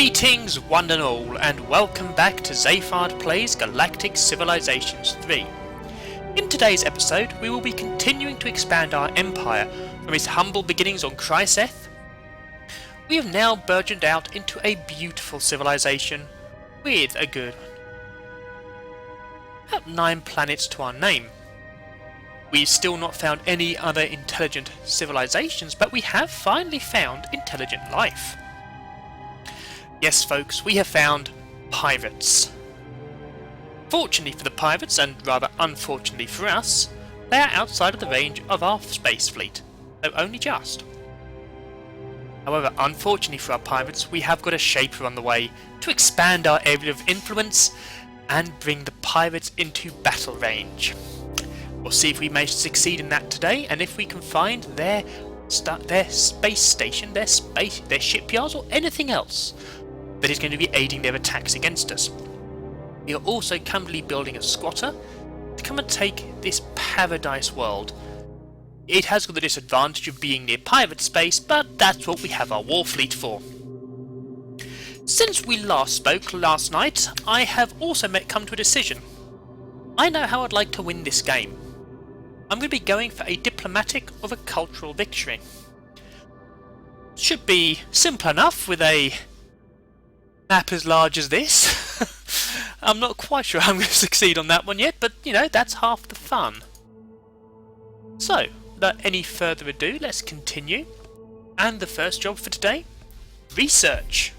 Greetings one and all, and welcome back to Zayfard Plays Galactic Civilizations 3. In today's episode, we will be continuing to expand our empire from its humble beginnings on Chryseth. We have now burgeoned out into a beautiful civilization with a good about 9 planets to our name. We've still not found any other intelligent civilizations, but we have finally found intelligent life. Yes folks, we have found pirates. Fortunately for the pirates, and rather unfortunately for us, they are outside of the range of our space fleet, though only just. However, unfortunately for our pirates, we have got a shaper on the way to expand our area of influence and bring the pirates into battle range. We'll see if we may succeed in that today, and if we can find their space station, their shipyards, or anything else that is going to be aiding their attacks against us. We are also currently building a squatter to come and take this paradise world. It has got the disadvantage of being near pirate space, but that's what we have our war fleet for. Since we last spoke last night, I have also come to a decision. I know how I'd like to win this game. I'm going to be going for a diplomatic or a cultural victory. Should be simple enough with a map as large as this. I'm not quite sure I'm going to succeed on that one yet, but you know, that's half the fun. So, without any further ado, let's continue. And the first job for today, research.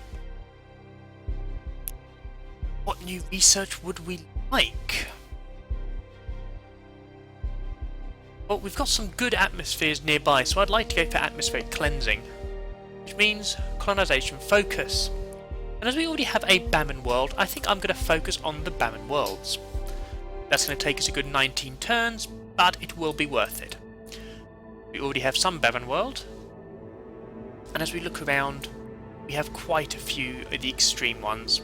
What new research would we like? Well, we've got some good atmospheres nearby, so I'd like to go for atmospheric cleansing, which means colonization focus. And as we already have a Barren world, I think I'm going to focus on the Barren worlds. That's going to take us a good 19 turns, but it will be worth it. We already have some Barren world, and as we look around, we have quite a few of the extreme ones.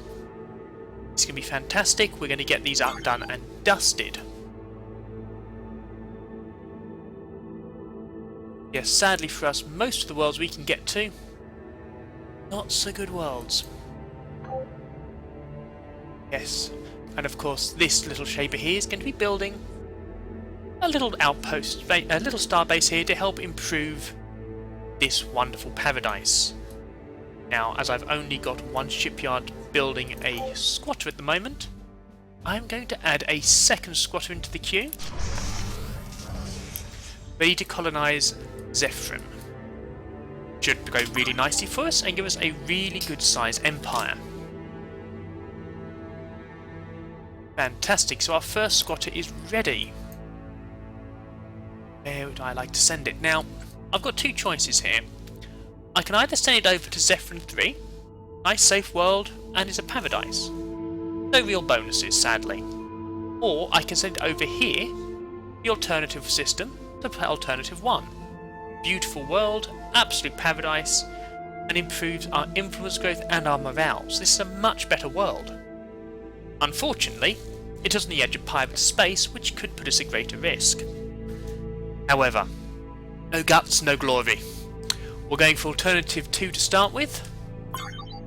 It's going to be fantastic. We're going to get these done and dusted. Yes, sadly for us, most of the worlds we can get to, not so good worlds. Yes, and of course this little shaper here is going to be building a little outpost, a little star base here to help improve this wonderful paradise. Now, as I've only got one shipyard building a squatter at the moment, I'm going to add a second squatter into the queue, ready to colonize Zayfard. Should go really nicely for us and give us a really good sized empire. Fantastic, so our first squatter is ready. Where would I like to send it? Now, I've got two choices here. I can either send it over to Zayfard 3, nice safe world, and it's a paradise. No real bonuses, sadly. Or I can send it over here, the alternative system, to alternative 1. Beautiful world, absolute paradise, and improves our influence growth and our morale. So this is a much better world. Unfortunately, it is on the edge of pirate space, which could put us at greater risk. However, no guts, no glory. We're going for alternative 2 to start with,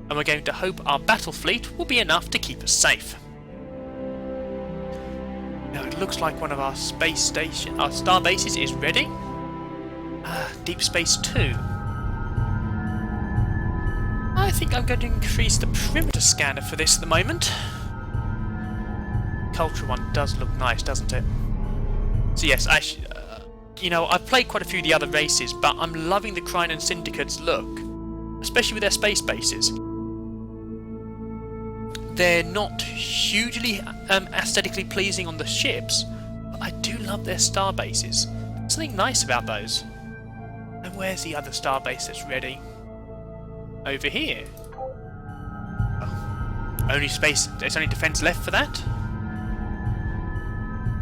and we're going to hope our battle fleet will be enough to keep us safe. Now it looks like one of our star bases is ready. Deep Space 2. I think I'm going to increase the perimeter scanner for this at the moment. Culture one does look nice, doesn't it? So yes, you know, I've played quite a few of the other races, but I'm loving the Crinan Syndicate's look, especially with their space bases. They're not hugely aesthetically pleasing on the ships, but I do love their star bases. There's something nice about those. And where's the other star base that's ready? Over here. Oh, only space, there's only defense left for that.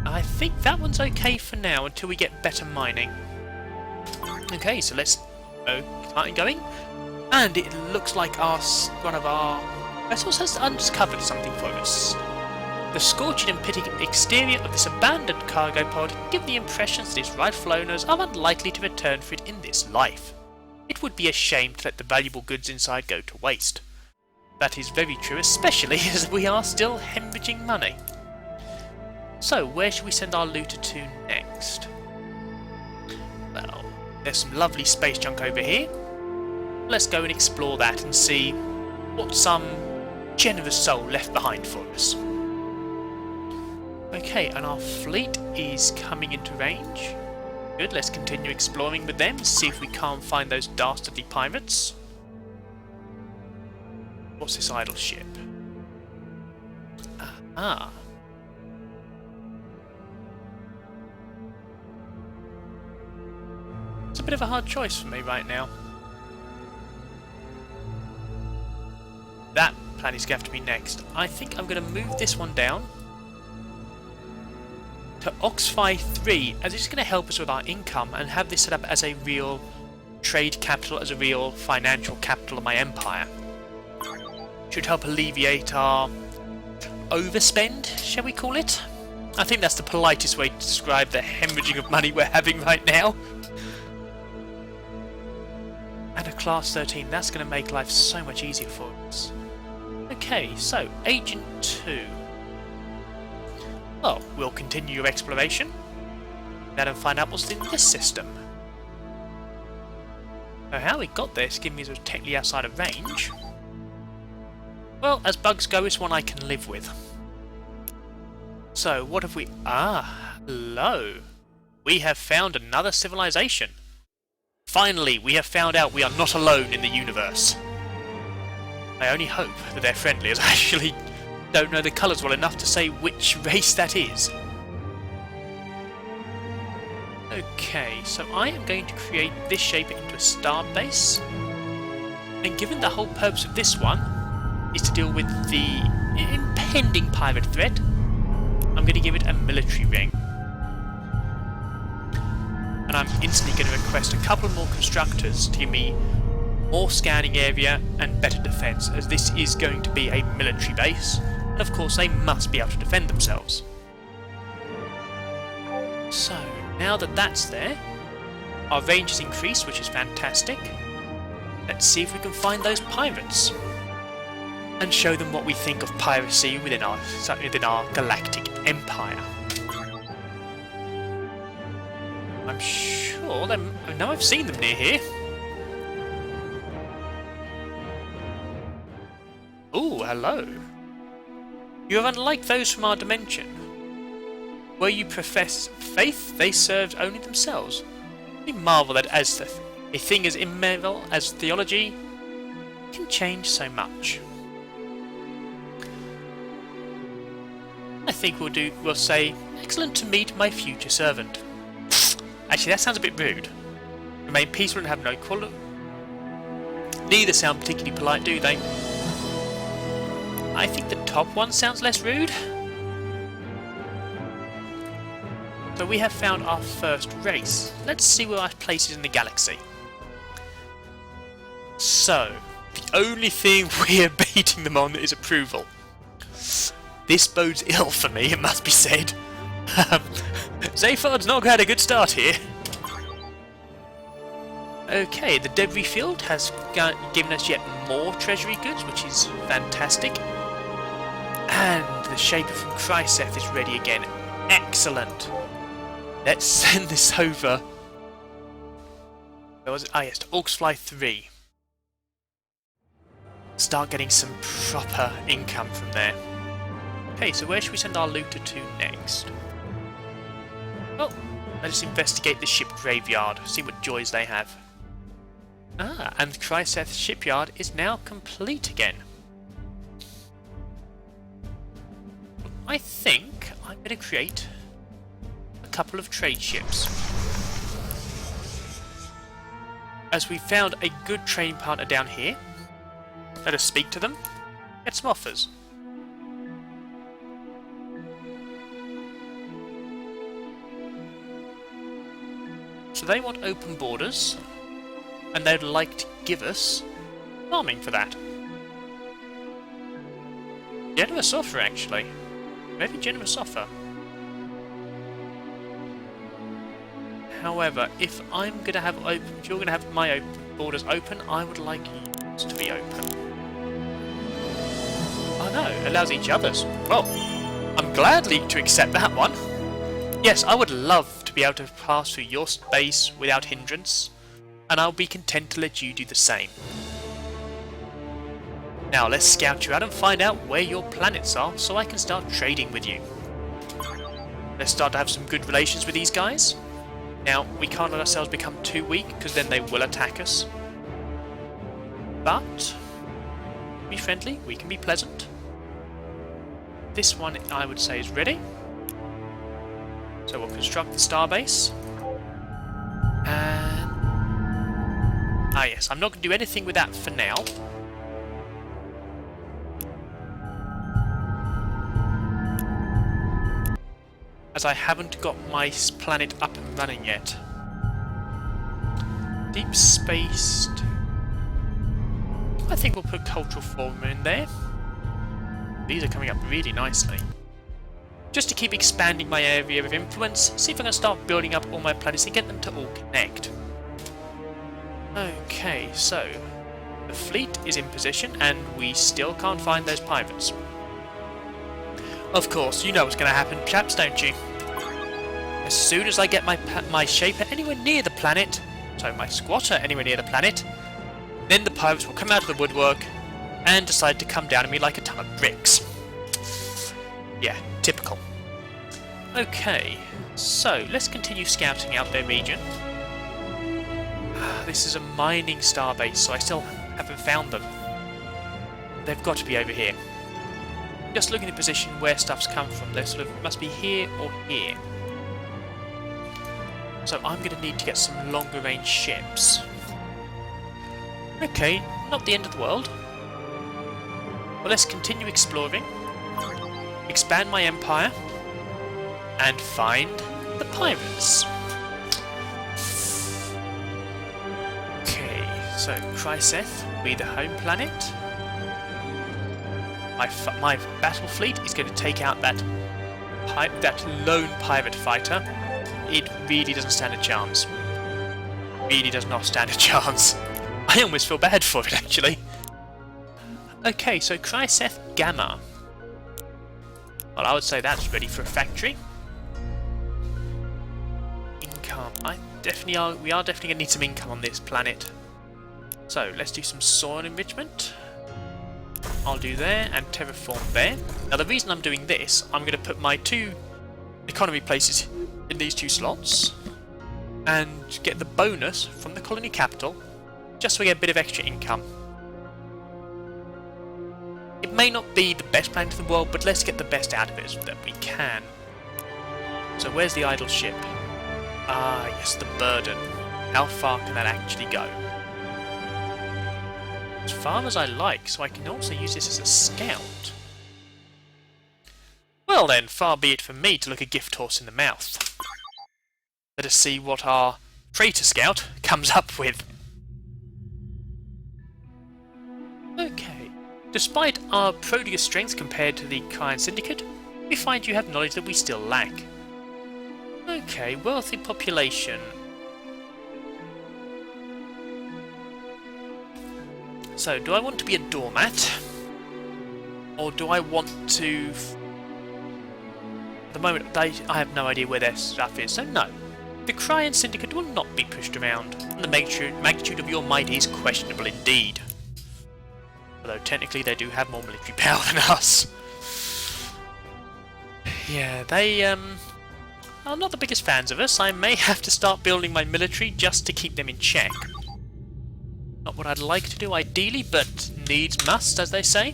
I think that one's okay for now until we get better mining. Okay, so let's start going. And it looks like one of our vessels has uncovered something for us. The scorching and pitting exterior of this abandoned cargo pod give the impression that its rightful owners are unlikely to return for it in this life. It would be a shame to let the valuable goods inside go to waste. That is very true, especially as we are still hemorrhaging money. So, where should we send our looter to next? Well, there's some lovely space junk over here. Let's go and explore that and see what some generous soul left behind for us. Okay, and our fleet is coming into range. Good, let's continue exploring with them, see if we can't find those dastardly pirates. What's this idle ship? Ah. It's a bit of a hard choice for me right now. That planet's going to have to be next. I think I'm going to move this one down to Oxfy 3, as it's going to help us with our income and have this set up as a real trade capital, as a real financial capital of my empire. Should help alleviate our overspend, shall we call it? I think that's the politest way to describe the hemorrhaging of money we're having right now. And a class 13, that's going to make life so much easier for us. Okay, so Agent 2. Well, we'll continue your exploration and find out what's in this system. So how we got this, given me technically outside of range. Well, as bugs go, it's one I can live with. So, what have we... Ah, hello. We have found another civilization. Finally, we have found out we are not alone in the universe. I only hope that they're friendly, as I actually don't know the colours well enough to say which race that is. Okay, so I am going to create this shape into a star base. And given the whole purpose of this one is to deal with the impending pirate threat, I'm going to give it a military ring. And I'm instantly going to request a couple more constructors to give me more scanning area and better defence, as this is going to be a military base, and of course they must be able to defend themselves. So, now that that's there, our range has increased, which is fantastic. Let's see if we can find those pirates and show them what we think of piracy within our galactic empire. I'm sure I know I've seen them near here. Ooh, hello. You're unlike those from our dimension. Where you profess faith, they served only themselves. We marvel that as a thing as immeasurable as theology can change so much. I think we'll say, excellent to meet my future servant. Actually, that sounds a bit rude. Remain peaceful and have no quarrel. Neither sound particularly polite, do they? I think the top one sounds less rude. So we have found our first race. Let's see where our place is in the galaxy. So, the only thing we're beating them on is approval. This bodes ill for me, it must be said. Zayfard's not had a good start here. Okay, the debris field has given us yet more treasury goods, which is fantastic. And the Shaper from Chryseth is ready again. Excellent. Let's send this over. Where was it? Ah yes, to Orcsfly 3. Start getting some proper income from there. Okay, so where should we send our looter to next? Well, let's investigate the ship graveyard, see what joys they have. Ah, and Chryseth shipyard is now complete again. I think I'm going to create a couple of trade ships. As we found a good trading partner down here, let us speak to them, get some offers. So they want open borders, and they'd like to give us farming for that. Generous offer, actually. Very generous offer. However, if I'm going to have if you're going to have my borders open, I would like yours to be open. allows each other's. Well, I'm gladly to accept that one. Yes, I would love to be able to pass through your space without hindrance, and I'll be content to let you do the same. Now let's scout you out and find out where your planets are so I can start trading with you. Let's start to have some good relations with these guys. Now, we can't let ourselves become too weak because then they will attack us. But, be friendly, we can be pleasant. This one I would say is ready. So we'll construct the starbase. And... ah yes, I'm not going to do anything with that for now. As I haven't got my planet up and running yet. Deep space... I think we'll put cultural forum in there. These are coming up really nicely. Just to keep expanding my area of influence, see if I can start building up all my planets and get them to all connect. Okay, so the fleet is in position and we still can't find those pirates. Of course, you know what's going to happen, chaps, don't you? As soon as I get my shaper anywhere near the planet, so my squatter anywhere near the planet, then the pirates will come out of the woodwork and decide to come down on me like a ton of bricks. Yeah, typical. Okay, so let's continue scouting out their region. This is a mining starbase, so I still haven't found them. They've got to be over here. Just looking at the position where stuff's come from, they sort of must be here or here. So I'm going to need to get some longer range ships. Okay, not the end of the world. Well, let's continue exploring, expand my empire, and find the pirates. Okay, so Chryseth will be the home planet. My battle fleet is going to take out that lone pirate fighter. It really doesn't stand a chance. Really does not stand a chance. I almost feel bad for it, actually. Okay, so Chryseth Gamma. Well, I would say that's ready for a factory. Income. We are definitely going to need some income on this planet. So, let's do some soil enrichment. I'll do there, and terraform there. Now, the reason I'm doing this, I'm going to put my 2 economy places in these 2 slots, and get the bonus from the colony capital, just so we get a bit of extra income. It may not be the best planet in the world, but let's get the best out of it that we can. So where's the idle ship? Ah, yes, the burden. How far can that actually go? As far as I like, so I can also use this as a scout. Well then, far be it from me to look a gift horse in the mouth. Let us see what our traitor scout comes up with. Okay. Despite our prodigious strength compared to the Kyan Syndicate, we find you have knowledge that we still lack. Okay, wealthy population. So, do I want to be a doormat? Or do I want to... At the moment, I have no idea where their stuff is, so no. The Kyan Syndicate will not be pushed around, and the magnitude of your might is questionable indeed. Although technically they do have more military power than us. Yeah, they are not the biggest fans of us. I may have to start building my military just to keep them in check. Not what I'd like to do ideally, but needs must, as they say.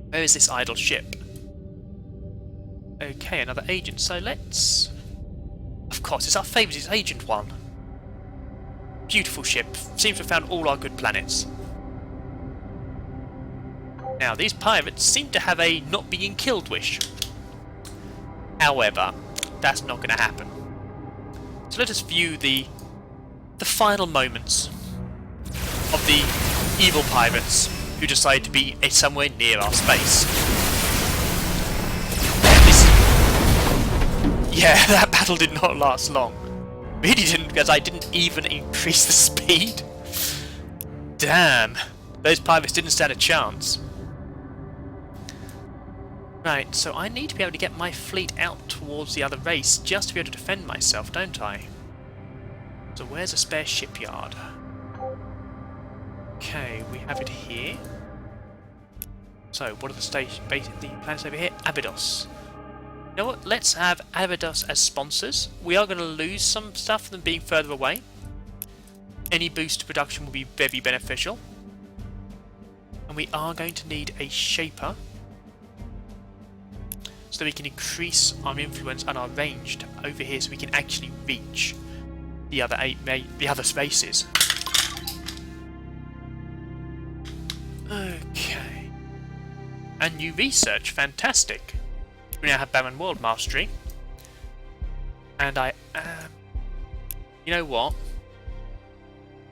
Where is this idle ship? Okay, another agent, so let's... Of course, it's our favourite, it's Agent 1. Beautiful ship, seems to have found all our good planets. Now, these pirates seem to have a not being killed wish. However, that's not going to happen. So let us view the final moments of the evil pirates who decide to be somewhere near our space. Yeah, that battle did not last long. Really didn't, because I didn't even increase the speed. Damn, those pirates didn't stand a chance. Right, so I need to be able to get my fleet out towards the other race just to be able to defend myself, don't I? So where's a spare shipyard? Okay, we have it here. So what are the planets over here? Abydos. You know what? Let's have Abydos as sponsors. We are going to lose some stuff from them being further away. Any boost to production will be very beneficial. And we are going to need a shaper so that we can increase our influence and our range over here so we can actually reach the other spaces. Okay. And new research, fantastic. We now have Barren World Mastery. And you know what?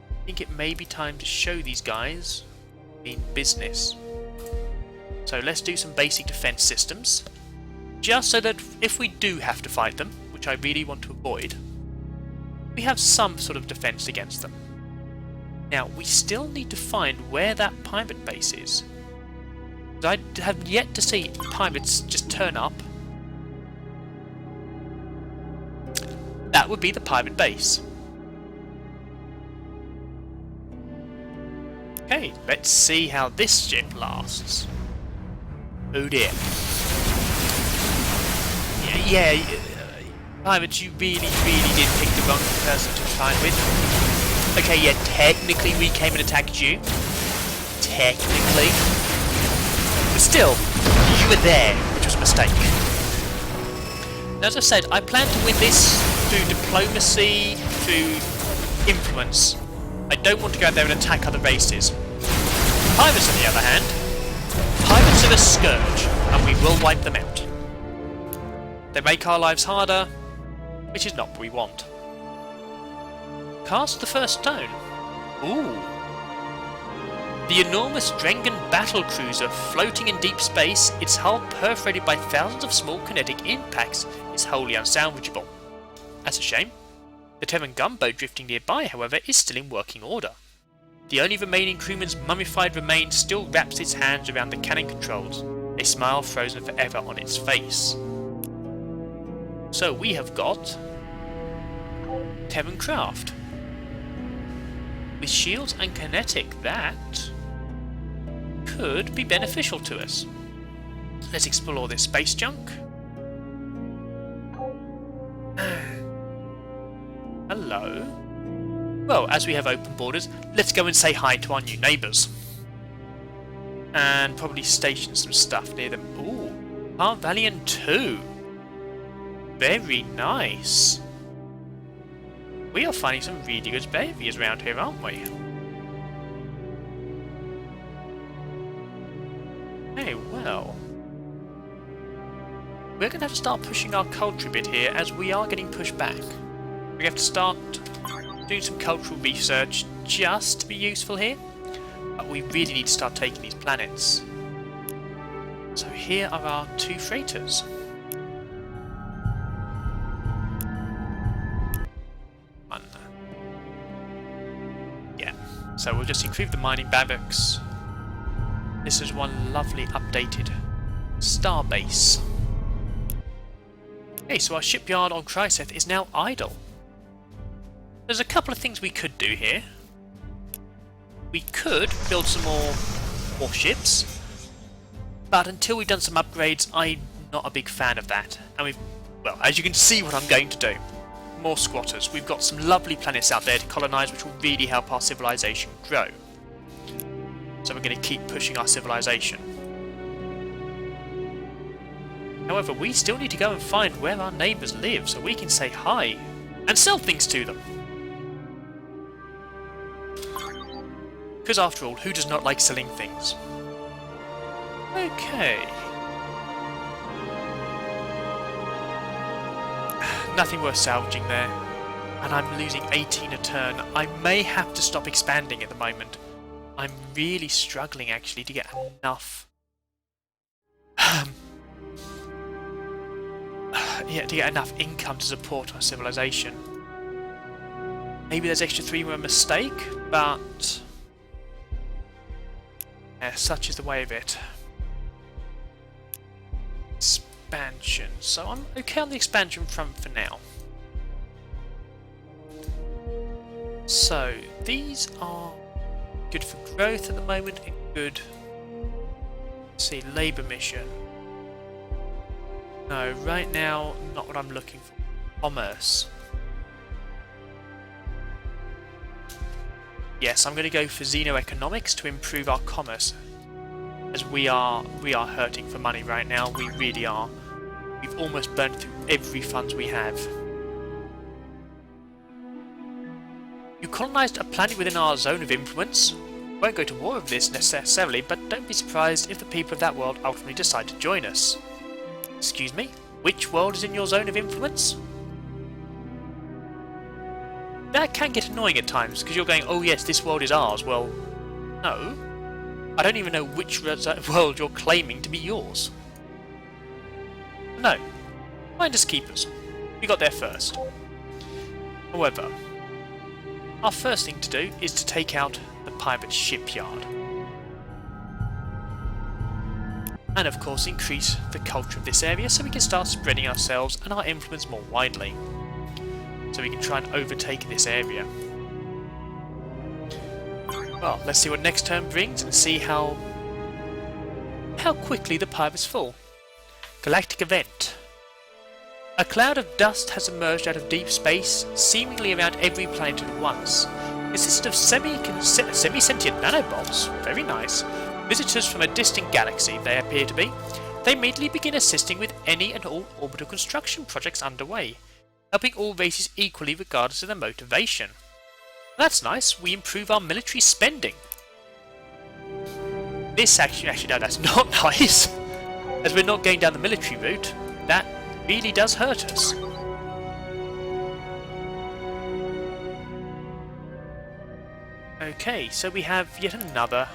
I think it may be time to show these guys in business. So let's do some basic defense systems. Just so that if we do have to fight them, which I really want to avoid, we have some sort of defense against them. Now, we still need to find where that pirate base is. I have yet to see pirates just turn up. That would be the pirate base. Okay, let's see how this ship lasts. Oh dear. Yeah, pirates, you really did pick the wrong person to fight with. Okay, yeah, technically we came and attacked you. Technically. But still, you were there, which was a mistake. Now, as I said, I plan to win this through diplomacy, through influence. I don't want to go out there and attack other races. Pirates, on the other hand, pirates are a scourge, and we will wipe them out. They make our lives harder, which is not what we want. Cast the first stone. Ooh. The enormous Drengen battle cruiser floating in deep space, its hull perforated by thousands of small kinetic impacts, is wholly unsalvageable. That's a shame. The Terran gunboat drifting nearby, however, is still in working order. The only remaining crewman's mummified remains still wraps its hands around the cannon controls, a smile frozen forever on its face. So we have got Terran craft. With shields and kinetic, that could be beneficial to us. Let's explore this space junk. Hello. Well, as we have open borders, let's go and say hi to our new neighbours. And probably station some stuff near them. Ooh, Harvalian 2. Very nice. We are finding some really good behaviours around here, aren't we? Hey, well. We're going to have to start pushing our culture a bit here, as we are getting pushed back. We have to start doing some cultural research just to be useful here. But we really need to start taking these planets. So here are our two freighters. So we'll just include the mining barracks. This is one lovely updated starbase. Okay, so our shipyard on Chryseth is now idle. There's a couple of things we could do here. We could build some more warships, but until we've done some upgrades, I'm not a big fan of that. And well, as you can see what I'm going to do. More squatters. We've got some lovely planets out there to colonise, which will really help our civilization grow. So we're going to keep pushing our civilization. However, we still need to go and find where our neighbours live so we can say hi and sell things to them. Because after all, who does not like selling things? Okay. Nothing worth salvaging there, and I'm losing 18 a turn. I may have to stop expanding at the moment. I'm really struggling actually to get enough to get enough income to support our civilization. Maybe there's extra 3 were a mistake, but yeah, such is the way of it. expansion. So I'm okay on the expansion front for now. So these are good for growth at the moment and good. Let's see, labour mission. No, right now not what I'm looking for. Commerce. Yes, I'm going to go for xenoeconomics to improve our commerce, as we are hurting for money right now. We really are. We've almost burned through every funds we have. You colonised a planet within our zone of influence. Won't go to war with this necessarily, but don't be surprised if the people of that world ultimately decide to join us. Excuse me? Which world is in your zone of influence? That can get annoying at times, because you're going, oh yes, this world is ours. Well, no. I don't even know which world you're claiming to be yours. No. Finders keepers. We got there first. However, our first thing to do is to take out the pirate shipyard. And of course increase the culture of this area so we can start spreading ourselves and our influence more widely. So we can try and overtake this area. Well, let's see what next turn brings and see how quickly the pirates fall. Galactic Event. A cloud of dust has emerged out of deep space, seemingly around every planet at once. It consisted of semi-sentient nanobots. Very nice. Visitors from a distant galaxy, they appear to be. They immediately begin assisting with any and all orbital construction projects underway, helping all races equally regardless of their motivation. That's nice, we improve our military spending. This actually no, that's not nice. As we're not going down the military route, that really does hurt us. Okay, so we have yet another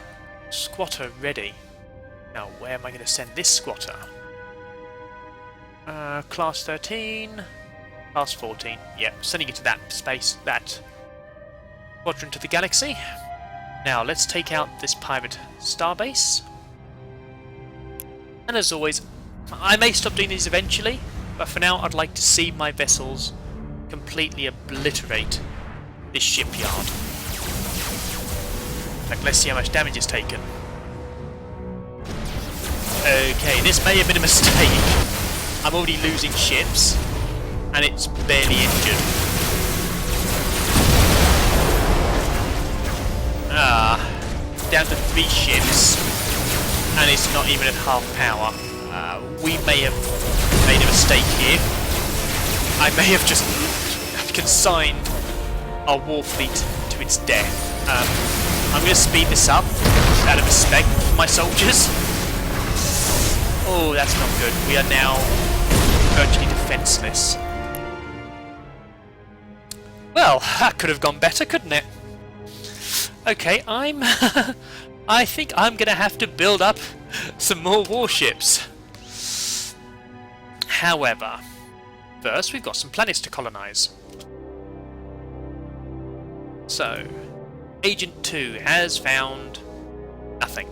squatter ready. Now, where am I going to send this squatter? Class 13... Class 14. Yep, sending it to that space, that quadrant of the galaxy. Now, let's take out this pirate starbase. And as always, I may stop doing these eventually, but for now I'd like to see my vessels completely obliterate this shipyard. Like, let's see how much damage is taken. Okay, this may have been a mistake. I'm already losing ships, and it's barely injured. Down to 3 ships, and it's not even at half power. We may have made a mistake here. I may have just consigned our war fleet to its death. I'm going to speed this up out of respect for my soldiers. Oh, that's not good. We are now virtually defenseless. Well, that could have gone better, couldn't it? Okay, I think I'm going to have to build up some more warships. However, first we've got some planets to colonize. So, Agent 2 has found nothing.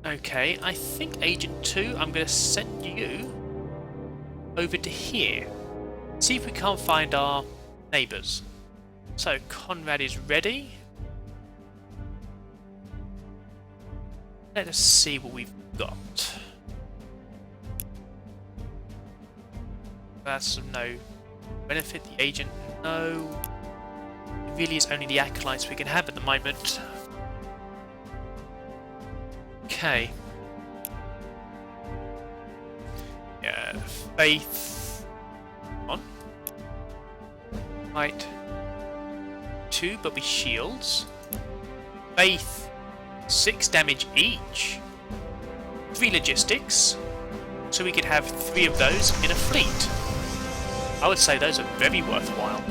Okay, I think Agent 2, I'm going to send you over to here. See if we can't find our neighbours. So, Conrad is ready. Let us see what we've got. That's of no benefit. The agent, no. It really is only the acolytes we can have at the moment. Okay. Yeah, faith. On. Right. 2, but with shields. Faith. 6 damage each. 3 logistics. So we could have 3 of those in a fleet. I would say those are very worthwhile.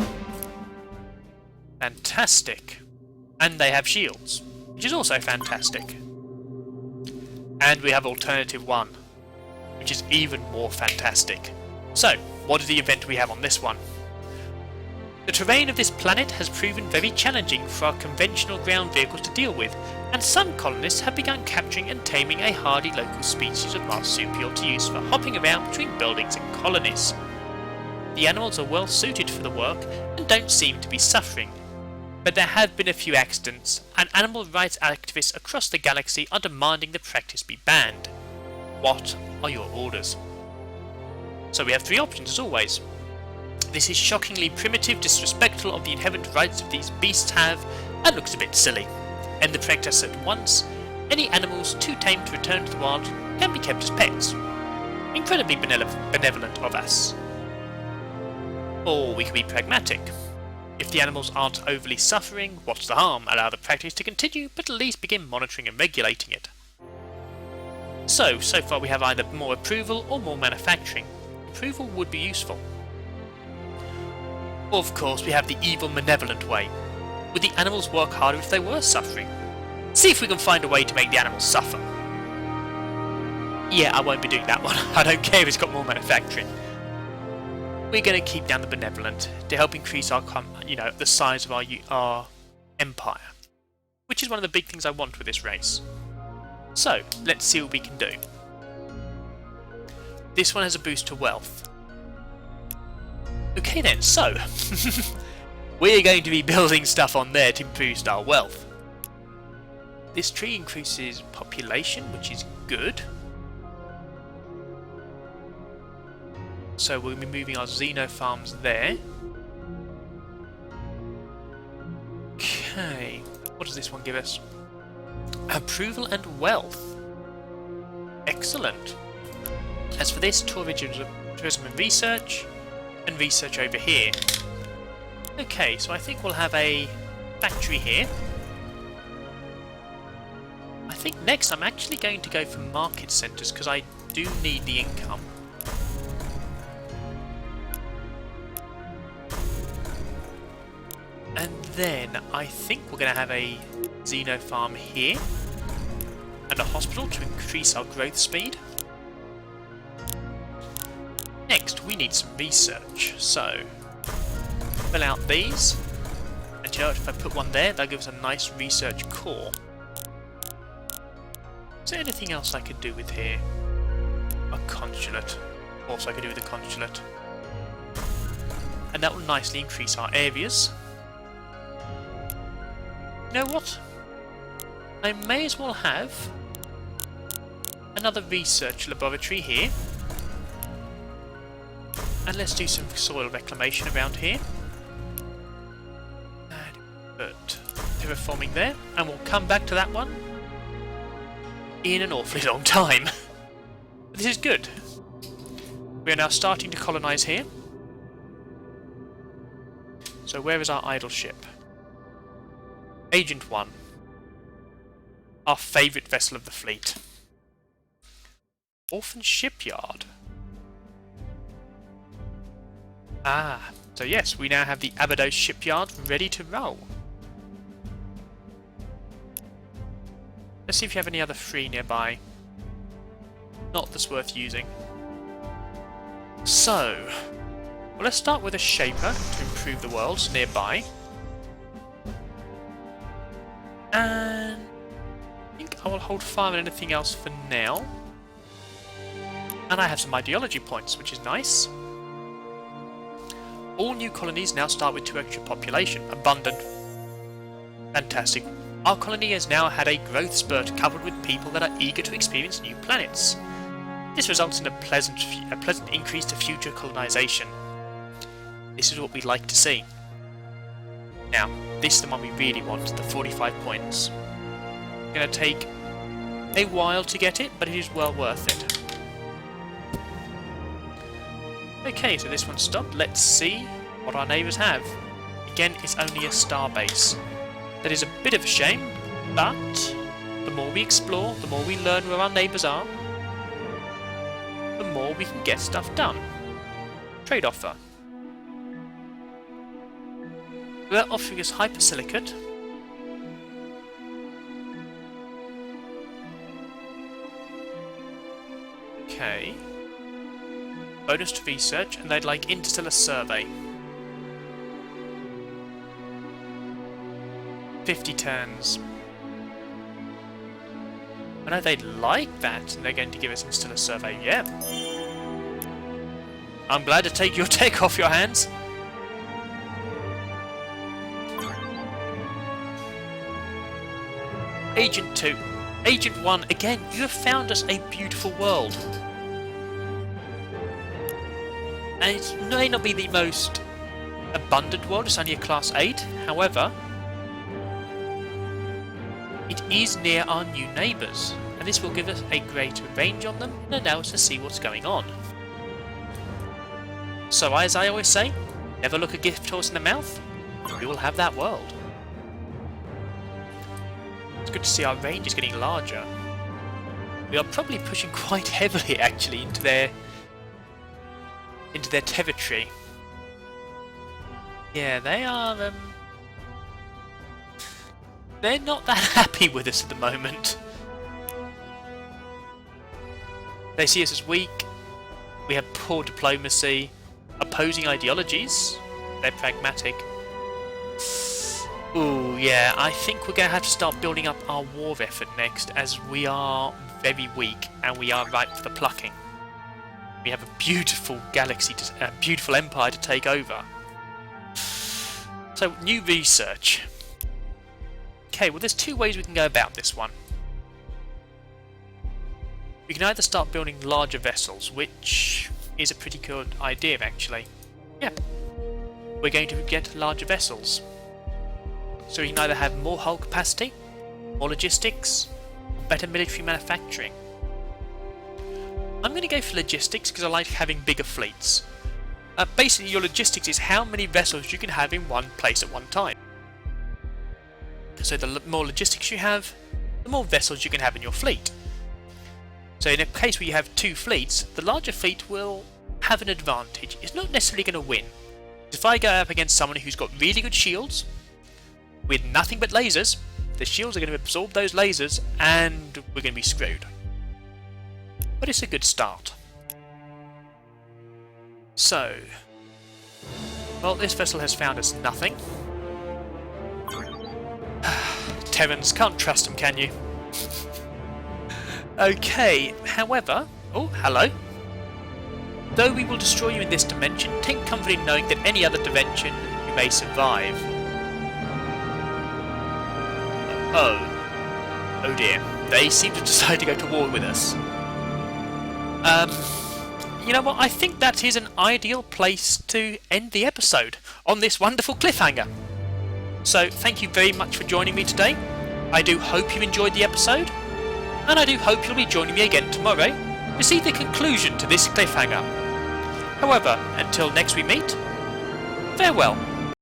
Fantastic. And they have shields, which is also fantastic. And we have Alternative 1, which is even more fantastic. So, what is the event we have on this one? The terrain of this planet has proven very challenging for our conventional ground vehicles to deal with, and some colonists have begun capturing and taming a hardy local species of marsupial to use for hopping around between buildings and colonies. The animals are well suited for the work and don't seem to be suffering, but there have been a few accidents, and animal rights activists across the galaxy are demanding the practice be banned. What are your orders? So we have three options as always. This is shockingly primitive, disrespectful of the inherent rights of these beasts have, and looks a bit silly. End the practice at once. Any animals too tame to return to the wild can be kept as pets. Incredibly benevolent of us. Or we can be pragmatic. If the animals aren't overly suffering, what's the harm? Allow the practice to continue, but at least begin monitoring and regulating it. So far we have either more approval or more manufacturing. Approval would be useful. Or of course we have the evil malevolent way. Would the animals work harder if they were suffering? See if we can find a way to make the animals suffer. Yeah, I won't be doing that one. I don't care if it's got more manufacturing. We're going to keep down the benevolent to help increase our, the size of our empire, which is one of the big things I want with this race. So let's see what we can do. This one has a boost to wealth. Okay then, so we're going to be building stuff on there to boost our wealth. This tree increases population, which is good. So we'll be moving our Xeno farms there. Okay, what does this one give us? Approval and wealth. Excellent. As for this, tourism and research over here. Okay, so I think we'll have a factory here. I think next I'm actually going to go for market centres because I do need the income. And then I think we're going to have a Xeno farm here and a hospital to increase our growth speed. Next we need some research, so fill out these, and you know what, if I put one there, that gives a nice research core. Is there anything else I could do with here? A consulate. Also I could do with a consulate. And that will nicely increase our areas. You know what? I may as well have another research laboratory here. And let's do some soil reclamation around here. And put terraforming there. And we'll come back to that one in an awfully long time. This is good. We are now starting to colonise here. So where is our idle ship? Agent 1. Our favourite vessel of the fleet. Orphan Shipyard. Ah, so yes, we now have the Abydos Shipyard ready to roll. Let's see if you have any other free nearby. Not that's worth using. So, well, let's start with a Shaper to improve the worlds nearby. And I think I will hold fire on anything else for now. And I have some ideology points, which is nice. All new colonies now start with 2 extra population. Abundant. Fantastic. Our colony has now had a growth spurt covered with people that are eager to experience new planets. This results in a pleasant increase to future colonization. This is what we'd like to see. Now, this is the one we really want, the 45 points. It's going to take a while to get it, but it is well worth it. Okay, so this one's stopped. Let's see what our neighbours have. Again, it's only a star base. That is a bit of a shame, but the more we explore, the more we learn where our neighbours are, the more we can get stuff done. Trade offer. They're offering us hypersilicate. Okay. Bonus to research, and they'd like interstellar survey. 50 turns. I know they'd like that, and they're going to give us still a survey. Yeah. I'm glad to take your tech off your hands. Agent 2. Agent 1, again, you have found us a beautiful world. And it may not be the most abundant world, it's only a class 8, however, it is near our new neighbours, and this will give us a greater range on them and allow us to see what's going on. So as I always say, never look a gift horse in the mouth, you will have that world. It's good to see our range is getting larger. We are probably pushing quite heavily actually into their territory. Yeah, they are they're not that happy with us at the moment. They see us as weak, we have poor diplomacy, opposing ideologies, they're pragmatic. Ooh, yeah, I think we're going to have to start building up our war effort next, as we are very weak and we are ripe for the plucking. We have a beautiful galaxy, a beautiful empire to take over. So, new research. Okay, well there's two ways we can go about this one. We can either start building larger vessels, which is a pretty good idea actually. Yeah, we're going to get larger vessels. So we can either have more hull capacity, more logistics, better military manufacturing. I'm going to go for logistics because I like having bigger fleets. Basically your logistics is how many vessels you can have in one place at one time. So the more logistics you have, the more vessels you can have in your fleet. So in a case where you have two fleets, the larger fleet will have an advantage. It's not necessarily going to win. If I go up against someone who's got really good shields, with nothing but lasers, the shields are going to absorb those lasers and we're going to be screwed. But it's a good start. So, well, this vessel has found us nothing. Terrans, can't trust them, can you? Okay, however... Oh, hello. Though we will destroy you in this dimension, take comfort in knowing that any other dimension you may survive. Oh dear. They seem to decide to go to war with us. You know what? I think that is an ideal place to end the episode, on this wonderful cliffhanger. So, thank you very much for joining me today. I do hope you enjoyed the episode, and I do hope you'll be joining me again tomorrow to see the conclusion to this cliffhanger. However, until next we meet, farewell.